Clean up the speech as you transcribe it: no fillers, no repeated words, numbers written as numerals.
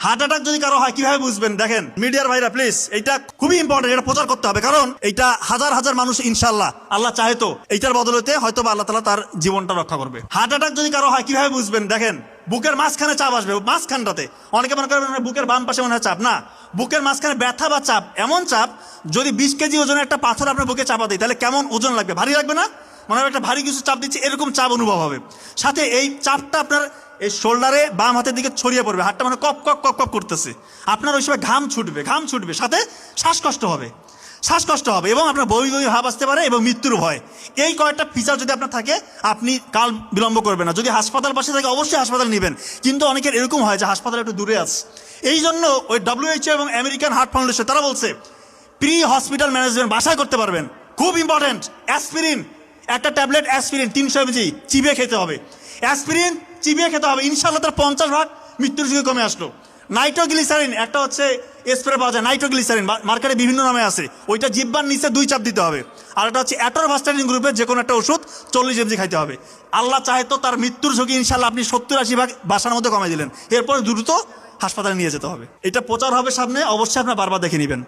Heart attack যদি কারো হয় কিভাবে বুঝবেন? দেখেন মিডিয়ার ভাইরা প্লিজ, এটা খুবই ইম্পর্টেন্ট, এটা প্রচার করতে হবে, কারণ এটা হাজার হাজার মানুষ ইনশাল্লাহ আল্লাহ চাহে তো এইটার বদলতে হয়তো বা আল্লাহ তাআলা তার জীবনটা রক্ষা করবে। হার্ট অ্যাটাক যদি কারো হয় কিভাবে বুঝবেন? দেখেন বুকের মাঝখানে চাপ আসবে, মাঝখানটাতে। অনেকে মনে করবেন বুকের বাম পাশে মনে হয় চাপ, না, বুকের মাঝখানে ব্যথা বা চাপ, এমন চাপ যদি 20 কেজি ওজনের একটা পাথর আপনার বুকে চাপা দেয় তাহলে কেমন ওজন লাগবে? ভারী লাগবে না? মনে হয় একটা ভারী কিছু চাপ দিচ্ছে, এরকম চাপ অনুভব হবে। সাথে এই চাপটা আপনার এই শোল্ডারে বাম হাতের দিকে ছড়িয়ে পড়বে, হাতটা মানে কপ কপ কপ কপ করতেছে, আপনার ওই সময় ঘাম ছুটবে, সাথে শ্বাসকষ্ট হবে এবং আপনার বমি বমি ভাব আসতে পারে এবং মৃত্যুর ভয়। এই কয়েকটা ফিচার যদি আপনার থাকে আপনি কাল বিলম্ব করবেন না। যদি হাসপাতাল পাশে থাকে অবশ্যই হাসপাতাল নেবেন, কিন্তু অনেকের এরকম হয় যে হাসপাতাল একটু দূরে আছে। এই জন্য ওই WHO এবং আমেরিকান হার্ট ফাউন্ডেশন তারা বলছে প্রি হসপিটাল ম্যানেজমেন্ট বাসায় করতে পারবেন, খুব ইম্পর্টেন্ট। অ্যাসপিরিন, একটা ট্যাবলেট অ্যাসপিরিন 300 mg চিবিয়ে খেতে হবে, অ্যাসপিরিন চিবিয়ে খেতে হবে, ইনশাআল্লাহ তার 50% মৃত্যুর ঝুঁকি কমে আসলো। নাইট্রোগ্লিসারিন একটা হচ্ছে স্প্রে পাওয়া যায়, নাইট্রোগ্লিসারিন মার্কেটে বিভিন্ন নামে আছে, ওইটা জিহ্বার নিচে 2 চাপ দিতে হবে। আর একটা হচ্ছে অ্যাটরভাস্টাটিন গ্রুপের যে কোনো একটা ওষুধ 40 mg খাইতে হবে। আল্লাহ চাহে তো তার মৃত্যুর ঝুঁকি ইনশাআল্লাহ আপনি 70-80% বাসার মধ্যে কমাই দিলেন, এরপর দ্রুত হাসপাতালে নিয়ে যেতে হবে। এটা প্রচার হবে সামনে, অবশ্যই আপনার বারবার দেখে নেবেন।